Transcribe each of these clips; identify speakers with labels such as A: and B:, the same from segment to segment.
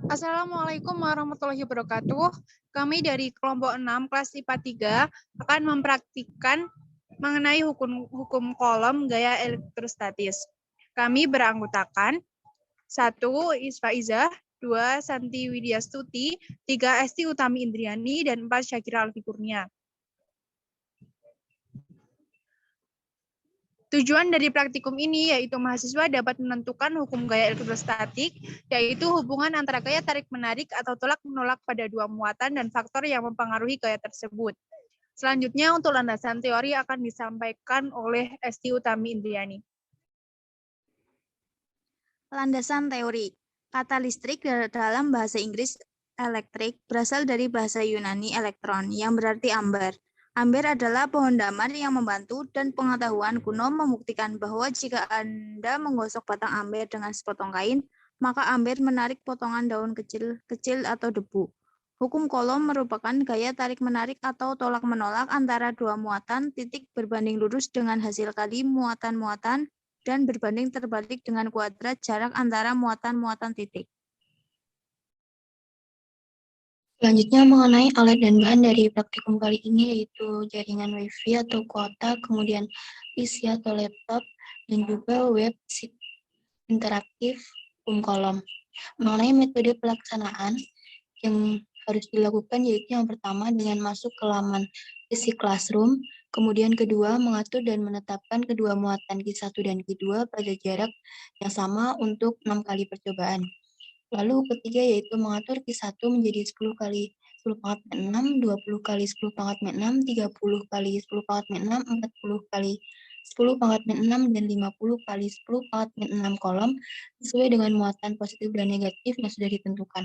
A: Assalamualaikum warahmatullahi wabarakatuh. Kami dari kelompok 6 kelas IPA 3 akan mempraktikkan mengenai hukum kolom gaya elektrostatis. Kami beranggotakan 1. Isfa Izah, 2. Santi Widyastuti, 3. Esti Utami Indriani, dan 4. Syakira Alfi Kurnia. Tujuan dari praktikum ini yaitu mahasiswa dapat menentukan hukum gaya elektrostatik, yaitu hubungan antara gaya tarik-menarik atau tolak-menolak pada dua muatan dan faktor yang mempengaruhi gaya tersebut. Selanjutnya, untuk landasan teori akan disampaikan oleh Esti Utami Indriani.
B: Landasan teori. Kata listrik dalam bahasa Inggris elektrik berasal dari bahasa Yunani elektron yang berarti amber. Amber adalah pohon damar yang membantu dan pengetahuan kuno membuktikan bahwa jika Anda menggosok batang amber dengan sepotong kain, maka amber menarik potongan daun kecil-kecil atau debu. Hukum Coulomb merupakan gaya tarik-menarik atau tolak-menolak antara dua muatan titik berbanding lurus dengan hasil kali muatan-muatan dan berbanding terbalik dengan kuadrat jarak antara muatan-muatan titik.
C: Selanjutnya mengenai alat dan bahan dari praktikum kali ini yaitu jaringan WiFi atau kuota, kemudian PC atau laptop, dan juga web interaktif kolom. Mengenai metode pelaksanaan yang harus dilakukan yaitu yang pertama dengan masuk ke laman PC Classroom, kemudian kedua mengatur dan menetapkan kedua muatan Q1 dan Q2 pada jarak yang sama untuk 6 kali percobaan. Lalu ketiga yaitu mengatur Q1 menjadi 10 kali 10 pangkat 6, 20 kali 10 pangkat 6, 30 kali 10 pangkat 6, 40 kali 10 pangkat 6, dan 50 kali 10 pangkat 6 kolom sesuai dengan muatan positif dan negatif yang sudah ditentukan.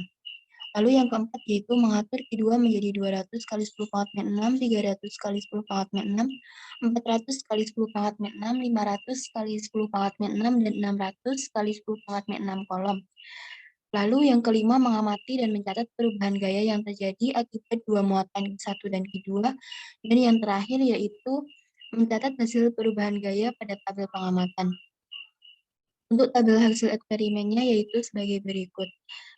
C: Lalu yang keempat yaitu mengatur Q2 menjadi 200 kali 10 pangkat 6, 300 kali 10 pangkat 6, 400 kali 10 pangkat 6, 500 kali 10 pangkat 6, dan 600 kali 10 pangkat 6 kolom. Lalu yang kelima, mengamati dan mencatat perubahan gaya yang terjadi akibat dua muatan Q1 dan Q2. Dan yang terakhir yaitu mencatat hasil perubahan gaya pada tabel pengamatan. Untuk tabel hasil eksperimennya yaitu sebagai berikut.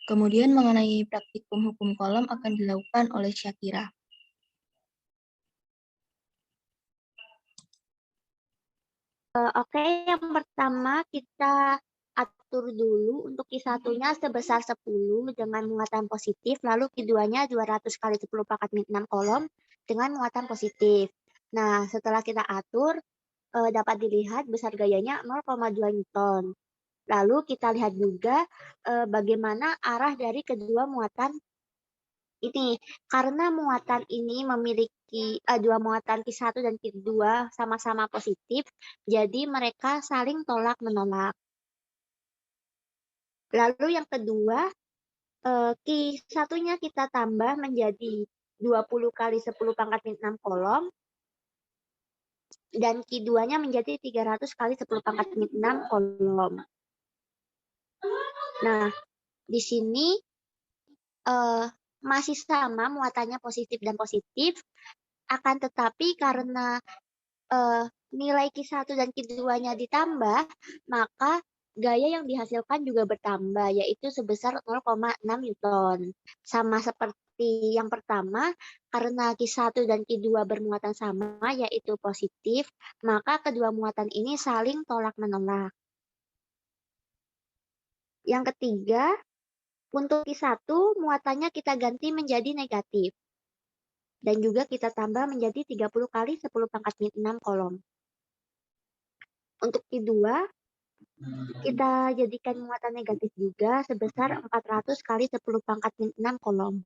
C: Kemudian mengenai praktikum hukum kolom akan dilakukan oleh Syakira.
D: Oke, yang pertama kita atur dulu untuk Q1-nya sebesar 10 dengan muatan positif, lalu Q2-nya 200 kali 10 pangkat 6 kolom dengan muatan positif. Nah, setelah kita atur, dapat dilihat besar gayanya 0,2 Newton. Lalu kita lihat juga bagaimana arah dari kedua muatan ini. Karena muatan ini memiliki dua muatan Q1 dan Q2 sama-sama positif, jadi mereka saling tolak-menolak. Lalu yang kedua, Q1-nya kita tambah menjadi 20 kali 10 pangkat 6 kolom, dan Q2-nya menjadi 300 kali 10 pangkat 6 kolom. Nah, di sini masih sama muatannya positif dan positif, akan tetapi karena nilai Q1 dan Q2-nya ditambah, maka gaya yang dihasilkan juga bertambah, yaitu sebesar 0,6 Newton. Sama seperti yang pertama, karena Q1 dan Q2 bermuatan sama, yaitu positif, maka kedua muatan ini saling tolak-menolak. Yang ketiga, untuk Q1 muatannya kita ganti menjadi negatif. Dan juga kita tambah menjadi 30 kali 10 pangkat 6 kolom. Untuk Q2, kita jadikan muatan negatif juga sebesar 400 kali 10 pangkat 6 kolom.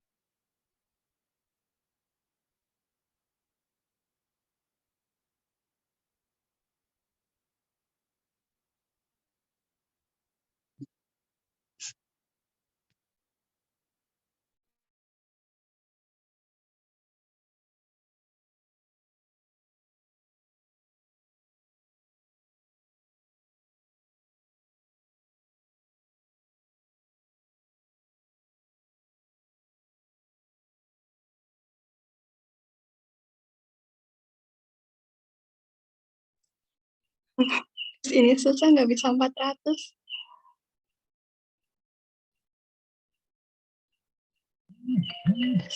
C: Ini susah nggak bisa 400.
D: Baik,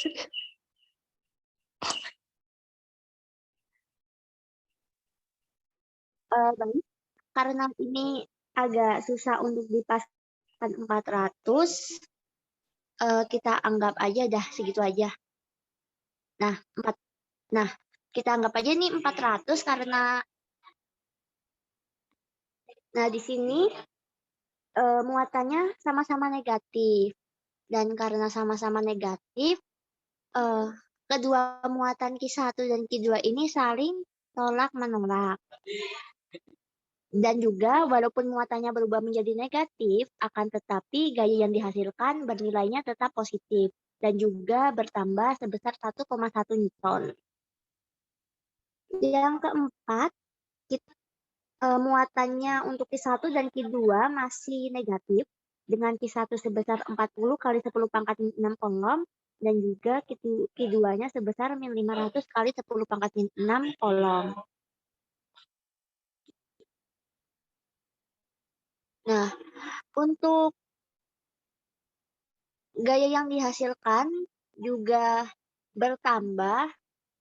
D: karena ini agak susah untuk dipaskan 400, kita anggap aja dah segitu aja. Nah, kita anggap aja nih 400 karena di sini muatannya sama-sama negatif. Dan karena sama-sama negatif, kedua muatan Q1 dan Q2 ini saling tolak-menolak. Dan juga walaupun muatannya berubah menjadi negatif, akan tetapi gaya yang dihasilkan bernilainya tetap positif dan juga bertambah sebesar 1,1 Newton. Yang keempat, muatannya untuk Q1 dan Q2 masih negatif dengan Q1 sebesar 40 kali 10 pangkat 6 kolom dan juga Q2-nya sebesar 500 kali 10 pangkat 6 kolom. Nah, untuk gaya yang dihasilkan juga bertambah,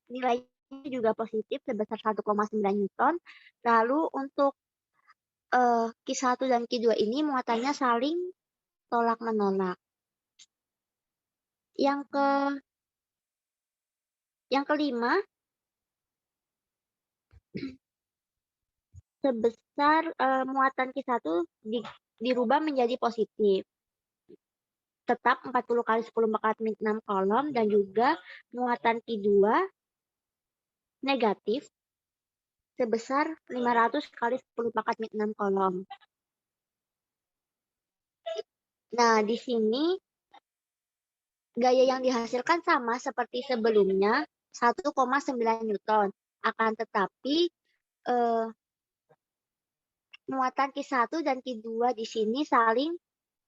D: nilainya juga positif sebesar 1,9 Newton. Lalu untuk Q1 dan Q2 ini muatannya saling tolak-menolak. Yang kelima, sebesar muatan Q1 dirubah menjadi positif. Tetap 40 kali 10 pangkat 6 kolom dan juga muatan Q2 negatif sebesar 500 kali 10 pangkat 6 kolom. Nah, di sini gaya yang dihasilkan sama seperti sebelumnya, 1,9 Newton. Akan tetapi muatan Q1 dan Q2 di sini saling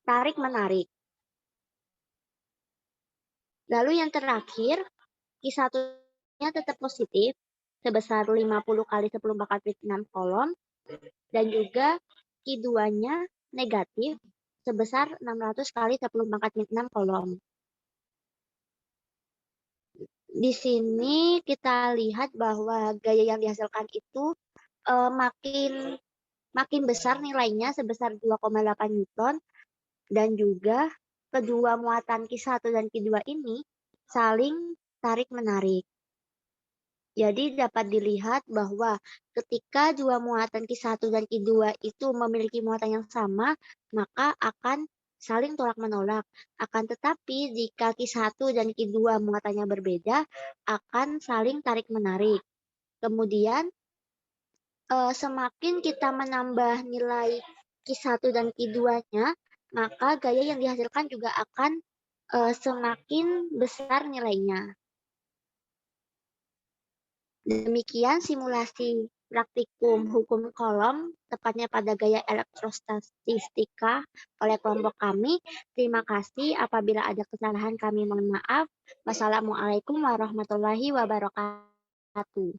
D: tarik-menarik. Lalu yang terakhir, Q1-nya tetap positif sebesar 50 kali 10 pangkat 6 kolom dan juga Q2-nya negatif sebesar 600 kali 10 pangkat 6 kolom. Di sini kita lihat bahwa gaya yang dihasilkan itu makin besar nilainya sebesar 2,8 Newton dan juga kedua muatan Q1 dan Q2 ini saling tarik-menarik. Jadi dapat dilihat bahwa ketika dua muatan Q1 dan Q2 itu memiliki muatan yang sama, maka akan saling tolak-menolak. Akan tetapi jika Q1 dan Q2 muatannya berbeda, akan saling tarik-menarik. Kemudian semakin kita menambah nilai Q1 dan Q2-nya, maka gaya yang dihasilkan juga akan semakin besar nilainya. Demikian simulasi praktikum hukum kolom, tepatnya pada gaya elektrostatistika oleh kelompok kami. Terima kasih. Apabila ada kesalahan kami mohon maaf. Wassalamualaikum warahmatullahi wabarakatuh.